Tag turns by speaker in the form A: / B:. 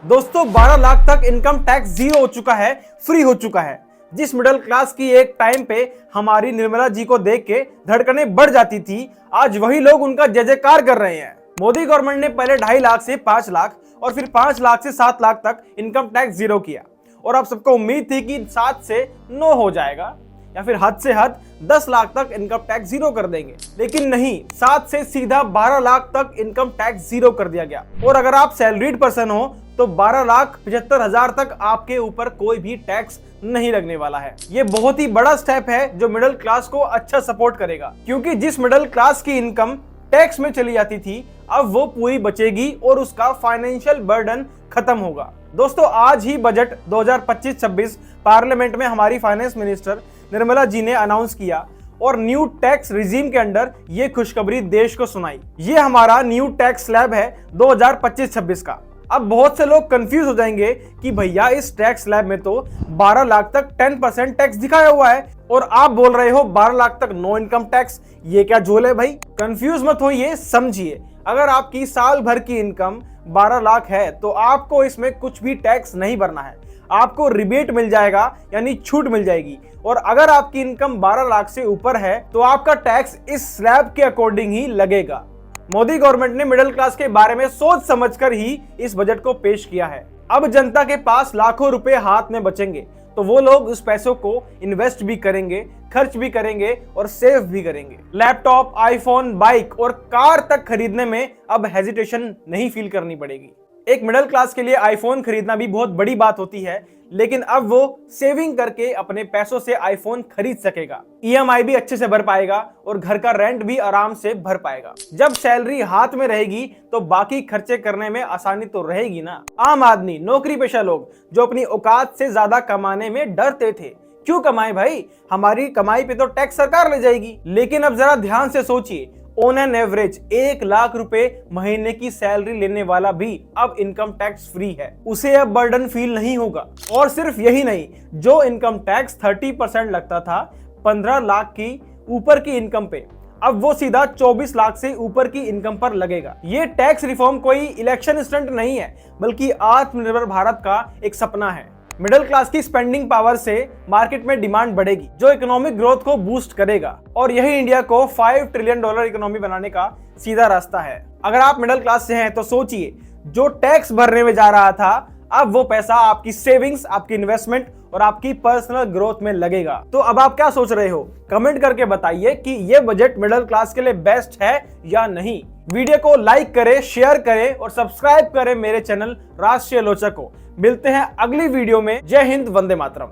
A: दोस्तों 12 लाख तक income tax zero हो चुका है, फ्री हो चुका है। जिस मिडिल क्लास की एक टाइम पे हमारी निर्मला जी को देख के धड़कनें बढ़ जाती थी, आज वही लोग उनका जय जयकार कर रहे हैं। मोदी गवर्नमेंट ने पहले 2.5 लाख से 5 लाख और फिर 5 लाख से 7 लाख तक इनकम टैक्स जीरो किया और अब सबको उम्मीद थी कि 7 से 9 हो जाएगा या फिर हद से हद 10 लाख तक इनकम टैक्स जीरो कर देंगे, लेकिन नहीं, 7 से सीधा 12 लाख तक इनकम टैक्स जीरो कर दिया गया। और अगर आप सैलरीड पर्सन हो तो 12,75,000 तक आपके ऊपर कोई भी टैक्स नहीं लगने वाला है। ये बहुत ही बड़ा स्टेप है जो मिडिल क्लास को अच्छा सपोर्ट करेगा, क्योंकि जिस मिडिल क्लास की इनकम टैक्स में चली जाती थी अब वो पूरी बचेगी और उसका फाइनेंशियल बर्डन खत्म होगा। दोस्तों आज ही बजट 2025-26 पार्लियामेंट में हमारी फाइनेंस मिनिस्टर निर्मला जी ने अनाउंस किया और न्यू टैक्स रिजीम के अंडर ये खुशखबरी देश को सुनाई। ये हमारा न्यू टैक्स स्लैब है 2025-26 का। अब बहुत से लोग कंफ्यूज हो जाएंगे कि भैया इस टैक्स स्लैब में तो 12 लाख तक 10% टैक्स दिखाया हुआ है और आप बोल रहे हो 12 लाख तक नो इनकम टैक्स, ये क्या झोल है भाई? कंफ्यूज मत होइए, समझिए। अगर आपकी साल भर की इनकम 12 लाख है तो आपको इसमें कुछ भी टैक्स नहीं भरना है, आपको रिबेट मिल जाएगा यानी छूट मिल जाएगी। और अगर आपकी इनकम 12 लाख से ऊपर है तो आपका टैक्स इस स्लैब के अकॉर्डिंग ही लगेगा। मोदी गवर्नमेंट ने मिडिल क्लास के बारे में सोच समझकर ही इस बजट को पेश किया है। अब जनता के पास लाखों रुपए हाथ में बचेंगे तो वो लोग उस पैसों को इन्वेस्ट भी करेंगे, खर्च भी करेंगे और सेव भी करेंगे। लैपटॉप, आईफोन, बाइक और कार तक खरीदने में अब हेजिटेशन नहीं फील करनी पड़ेगी। एक मिडिल क्लास के लिए आईफोन खरीदना भी बहुत बड़ी बात होती है, लेकिन अब वो सेविंग करके अपने पैसों से आईफोन खरीद सकेगा, ईएमआई भी अच्छे से भर पाएगा और घर का रेंट भी आराम से भर पाएगा। जब सैलरी हाथ में रहेगी तो बाकी खर्चे करने में आसानी तो रहेगी ना। आम आदमी, नौकरी पेशा लोग जो अपनी औकात से ज्यादा कमाने में डरते थे, क्यों कमाए भाई? हमारी कमाई पे तो टैक्स सरकार ले जाएगी। लेकिन अब जरा ध्यान से सोचिए, ऑन एन एवरेज 1 लाख रुपए महीने की सैलरी लेने वाला भी अब इनकम टैक्स फ्री है, उसे अब बर्डन फील नहीं होगा। और सिर्फ यही नहीं, जो इनकम टैक्स 30% लगता था 15 लाख की ऊपर की इनकम पे, अब वो सीधा 24 लाख से ऊपर की इनकम पर लगेगा। ये टैक्स रिफॉर्म कोई इलेक्शन स्टंट नहीं है, बल्कि आत्मनिर्भर भारत का एक सपना है। मिडिल क्लास की स्पेंडिंग पावर से मार्केट में डिमांड बढ़ेगी, जो इकोनॉमिक ग्रोथ को बूस्ट करेगा और यही इंडिया को $5 ट्रिलियन इकोनॉमी बनाने का सीधा रास्ता है। अगर आप मिडिल क्लास से हैं तो सोचिए, जो टैक्स भरने में जा रहा था अब वो पैसा आपकी सेविंग्स, आपकी इन्वेस्टमेंट और आपकी पर्सनल ग्रोथ में लगेगा। तो अब आप क्या सोच रहे हो? कमेंट करके बताइए कि ये बजट मिडिल क्लास के लिए बेस्ट है या नहीं। वीडियो को लाइक करें, शेयर करें और सब्सक्राइब करें मेरे चैनल राष्ट्रीय आलोचक को। मिलते हैं अगली वीडियो में। जय हिंद, वंदे मातरम।